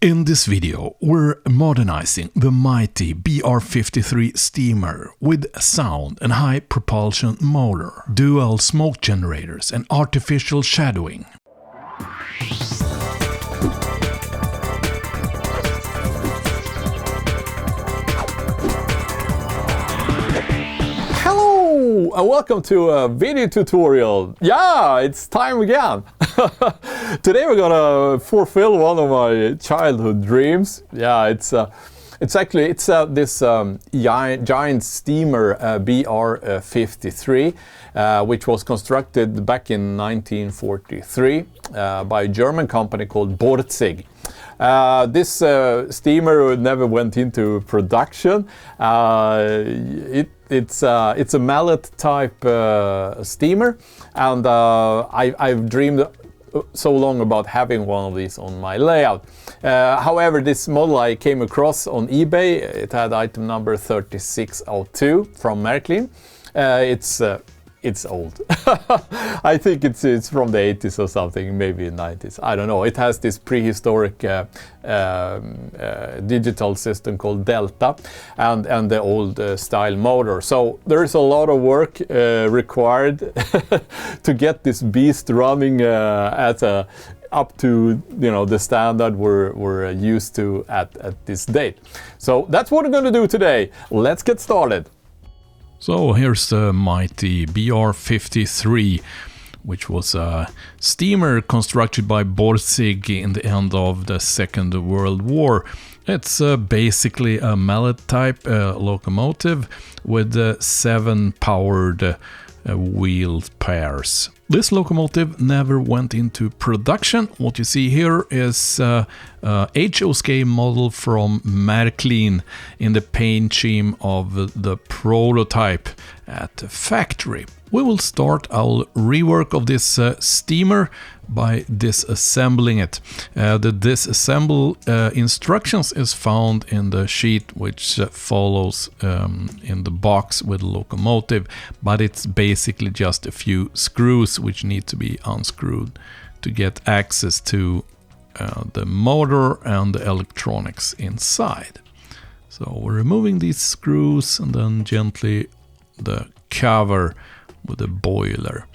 In this video, we're modernizing the mighty BR-53 steamer with sound and high propulsion motor, dual smoke generators and artificial shadowing. Hello and welcome to a video tutorial. Yeah, it's time again. Today we're gonna fulfill one of my childhood dreams. Yeah, it's this giant steamer BR-53, which was constructed back in 1943 by a German company called Borsig. This steamer never went into production. It's a mallet type steamer, and I've dreamed so long about having one of these on my layout. However, this model I came across on eBay. It had item number 3602 from Märklin. It's old. I think it's from the 80s or something, maybe 90s. I don't know. It has this prehistoric digital system called Delta and the old style motor. So there is a lot of work required to get this beast running up to the standard we're used to at this date. So that's what we're going to do today. Let's get started. So here's the mighty BR-53, which was a steamer constructed by Borsig in the end of the Second World War. It's basically a mallet type locomotive with 7 powered wheel pairs. This locomotive never went into production. What you see here is a HO model from Märklin in the paint scheme of the prototype at the factory. We will start our rework of this steamer by disassembling it. The disassemble instructions is found in the sheet which follows in the box with the locomotive, but it's basically just a few screws which need to be unscrewed to get access to the motor and the electronics inside. So we're removing these screws and then gently the cover with a boiler.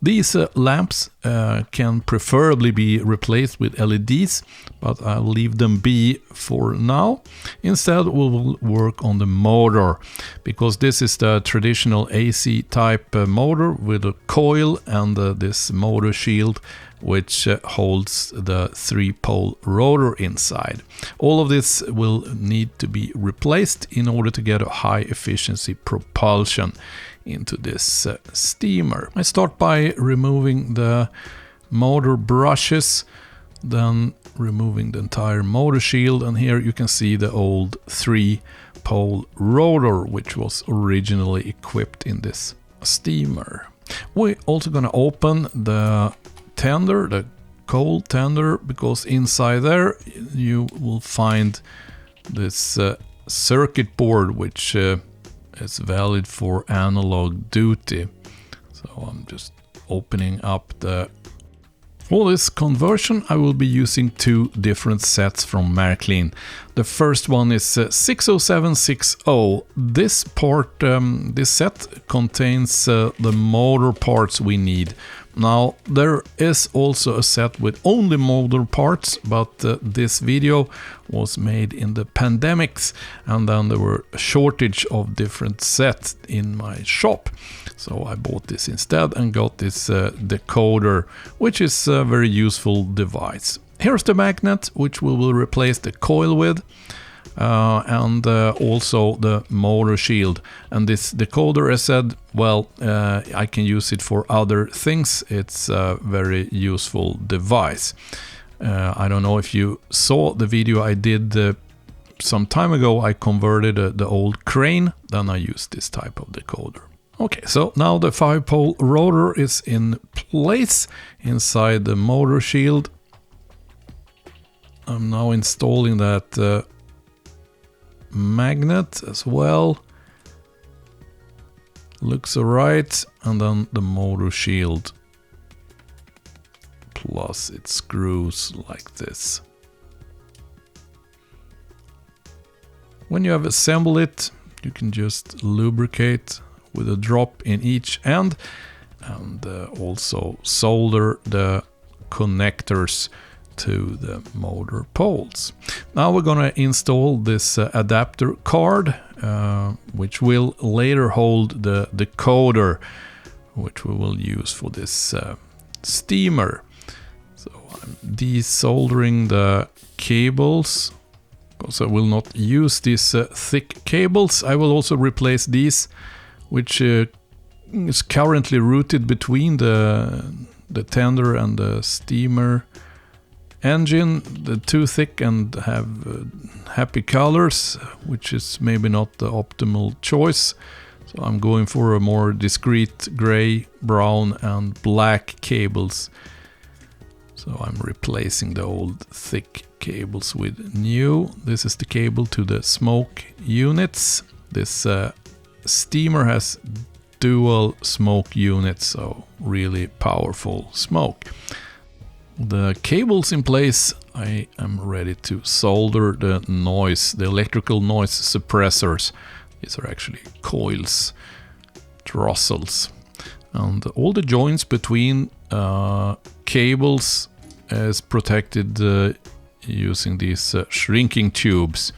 These lamps can preferably be replaced with LEDs, but I'll leave them be for now. Instead, we will work on the motor, because this is the traditional AC type motor with a coil and this motor shield which holds the 3-pole rotor inside. All of this will need to be replaced in order to get a high efficiency propulsion into this steamer. I start by removing the motor brushes, then removing the entire motor shield, and here you can see the old 3-pole rotor which was originally equipped in this steamer. We're also going to open the tender, the coal tender, because inside there you will find this circuit board which is valid for analog duty. So I'm just opening up for this conversion. I will be using 2 different sets from Märklin. The first one is 60760. This part, this set contains the motor parts we need. Now, there is also a set with only motor parts, but this video was made in the pandemics, and then there were a shortage of different sets in my shop. So I bought this instead and got this decoder, which is a very useful device. Here's the magnet, which we will replace the coil with. And also the motor shield. And this decoder, as said, well, I can use it for other things. It's a very useful device. I don't know if you saw the video I did some time ago. I converted the old crane, then I used this type of decoder. Okay, so now the 5-pole rotor is in place inside the motor shield. I'm now installing that magnet as well. Looks alright, and then the motor shield plus it screws like this. When you have assembled it, you can just lubricate with a drop in each end, and also solder the connectors to the motor poles. Now we're gonna install this adapter card, which will later hold the decoder, which we will use for this steamer. So I'm desoldering the cables, because I will not use these thick cables. I will also replace these, which is currently routed between the tender and the steamer engine. They're too thick and have happy colors, which is maybe not the optimal choice. So I'm going for a more discreet gray, brown and black cables. So I'm replacing the old thick cables with new. This is the cable to the smoke units. This steamer has dual smoke units, so really powerful smoke. The cables in place, I am ready to solder the electrical noise suppressors. These are actually coils, drossels. And all the joints between cables is protected using these shrinking tubes.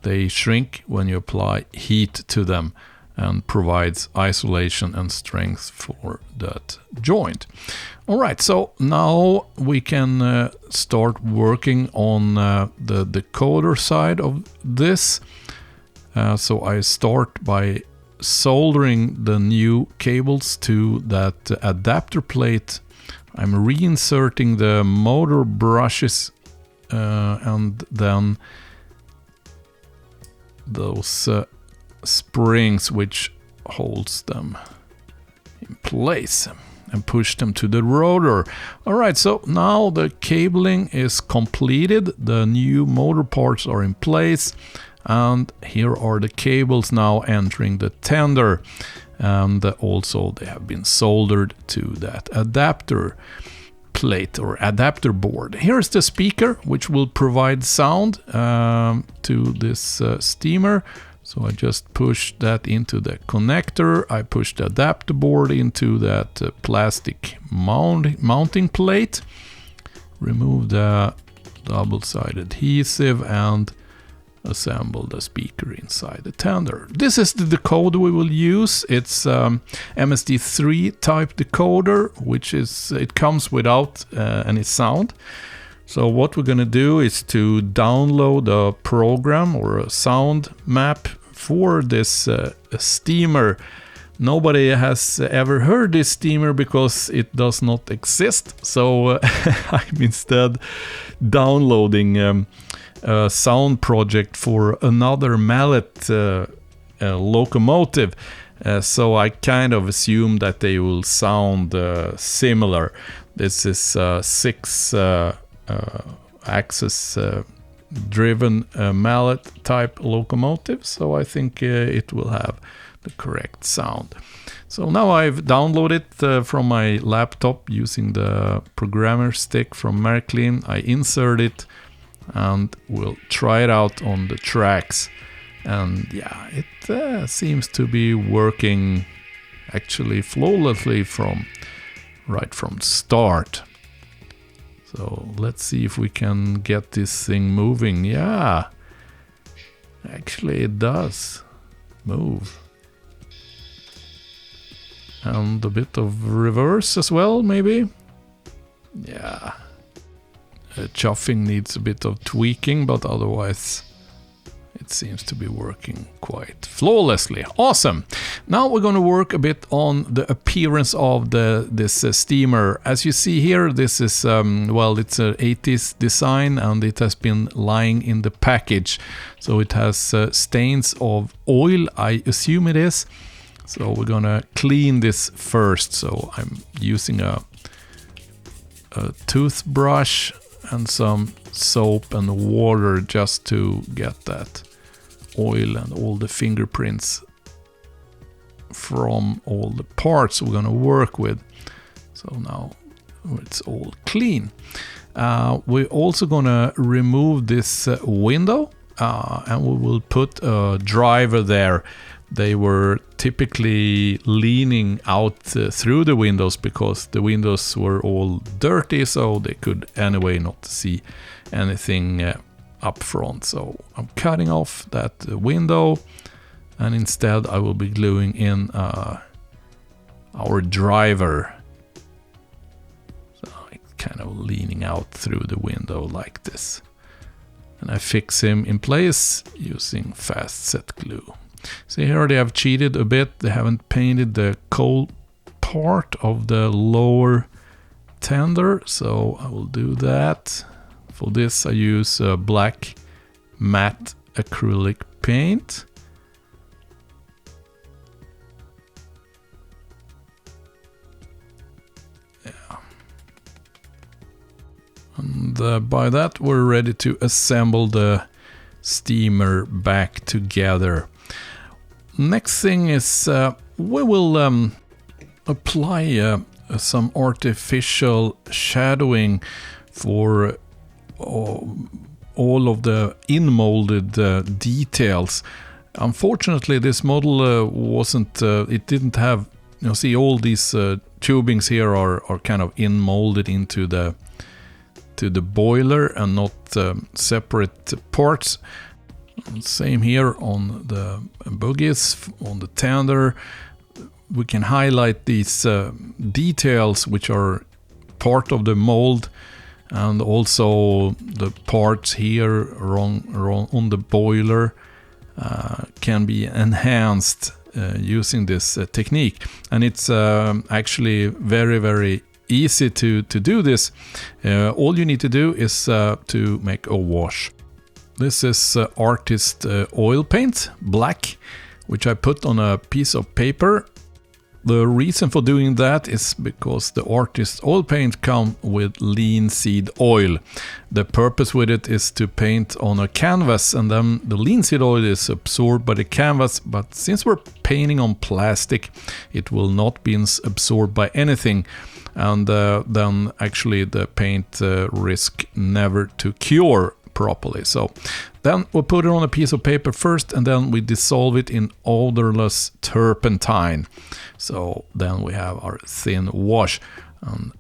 They shrink when you apply heat to them and provides isolation and strength for that joint. Alright, so now we can start working on the decoder side of this. So I start by soldering the new cables to that adapter plate. I'm reinserting the motor brushes and then those springs which holds them in place, and push them to the rotor. Alright, so now the cabling is completed, the new motor parts are in place, and here are the cables now entering the tender, and also they have been soldered to that adapter plate or adapter board. Here's the speaker which will provide sound to this steamer. So I just push that into the connector. I push the adapter board into that plastic mounting plate. Remove the double-sided adhesive and assemble the speaker inside the tender. This is the decoder we will use. It's MSD3 type decoder, which is, it comes without any sound. So what we're gonna do is to download a program or a sound map for this steamer. Nobody has ever heard this steamer because it does not exist. So I'm instead downloading a sound project for another mallet locomotive. So I kind of assume that they will sound similar. This is 6 axis driven mallet type locomotive, so I think it will have the correct sound. So now I've downloaded from my laptop using the programmer stick from Märklin. I insert it and we'll try it out on the tracks, and yeah, it seems to be working actually flawlessly right from start. So let's see if we can get this thing moving. Yeah, actually it does move. And a bit of reverse as well, maybe. Yeah. Chuffing needs a bit of tweaking, but otherwise it seems to be working quite flawlessly. Awesome! Now we're going to work a bit on the appearance of this steamer. As you see here, this is, well, it's an 80s design and it has been lying in the package. So it has stains of oil, I assume it is. So we're going to clean this first. So I'm using a toothbrush and some soap and water just to get that oil and all the fingerprints from all the parts we're going to work with. So now it's all clean. We're also going to remove this window and we will put a driver there. They were typically leaning out through the windows because the windows were all dirty, so they could anyway not see anything up front. So I'm cutting off that window, and instead I will be gluing in our driver. So it's kind of leaning out through the window like this. And I fix him in place using fast set glue. See, here they have cheated a bit. They haven't painted the cold part of the lower tender, so I will do that. For this I use black matte acrylic paint. Yeah. And by that we're ready to assemble the steamer back together. Next thing is we will apply some artificial shadowing for all of the in-molded details. Unfortunately, this model wasn't. It didn't have. You know, see, all these tubings here are kind of in-molded into the boiler and not separate parts. Same here on the bogies, on the tender. We can highlight these details which are part of the mold, and also the parts here on the boiler can be enhanced using this technique. And it's actually very, very easy to do this. All you need to do is to make a wash. This is artist oil paint, black, which I put on a piece of paper. The reason for doing that is because the artist oil paint comes with linseed oil. The purpose with it is to paint on a canvas, and then the linseed oil is absorbed by the canvas, but since we're painting on plastic, it will not be absorbed by anything, and then actually the paint risk never to cure properly. So then we'll put it on a piece of paper first, and then we dissolve it in odorless turpentine. So then we have our thin wash, and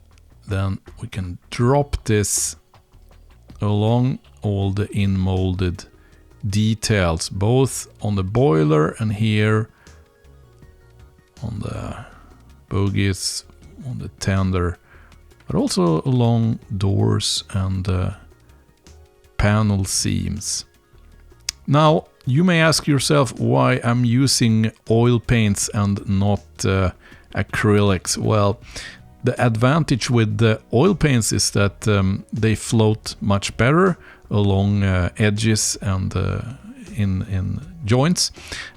then we can drop this along all the in-molded details, both on the boiler and here on the bogies, on the tender, but also along doors and panel seams. Now you may ask yourself why I'm using oil paints and not acrylics. Well, the advantage with the oil paints is that they float much better along edges and in joints,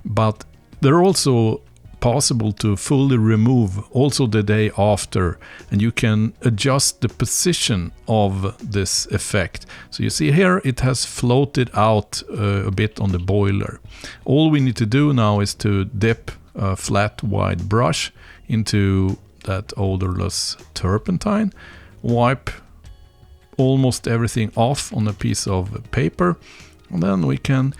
but they're also possible to fully remove also the day after, and you can adjust the position of this effect. So you see here it has floated out a bit on the boiler. All we need to do now is to dip a flat wide brush into that odorless turpentine, wipe almost everything off on a piece of paper, and then we can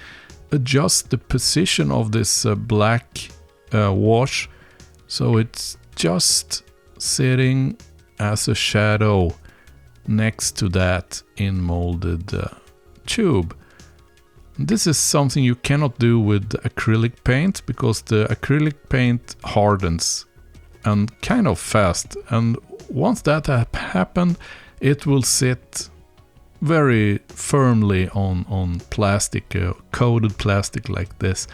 adjust the position of this black wash, so it's just sitting as a shadow next to that in-molded tube. This is something you cannot do with acrylic paint, because the acrylic paint hardens and kind of fast, and once that happened, it will sit very firmly on plastic, coated plastic like this.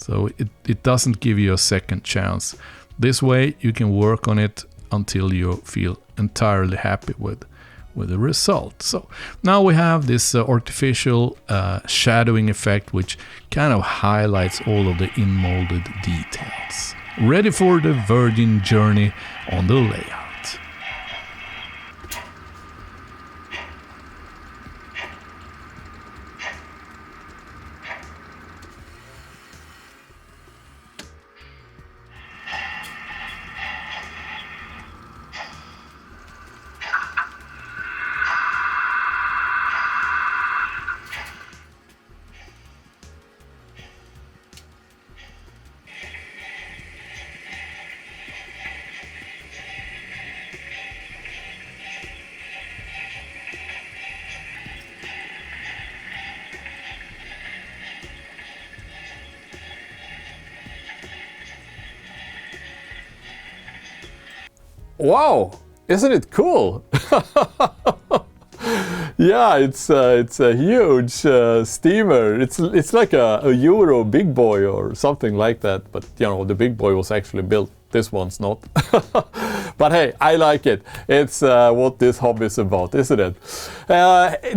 So it doesn't give you a second chance. This way you can work on it until you feel entirely happy with the result. So now we have this artificial shadowing effect, which kind of highlights all of the in-molded details. Ready for the virgin journey on the layout. Wow, isn't it cool? Yeah, it's a huge steamer. It's like a Euro big boy or something like that. But you know, the big boy was actually built. This one's not. But hey, I like it. It's what this hobby is about, isn't it?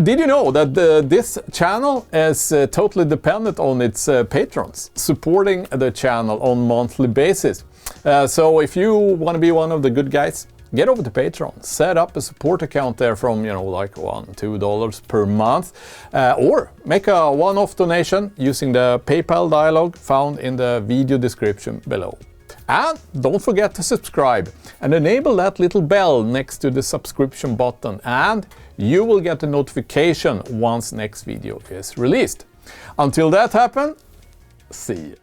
Did you know that this channel is totally dependent on its patrons supporting the channel on monthly basis? So if you want to be one of the good guys, get over to Patreon, set up a support account there from, you know, like $1-2 per month, or make a one-off donation using the PayPal dialog found in the video description below. And don't forget to subscribe and enable that little bell next to the subscription button, and you will get a notification once next video is released. Until that happens, see you.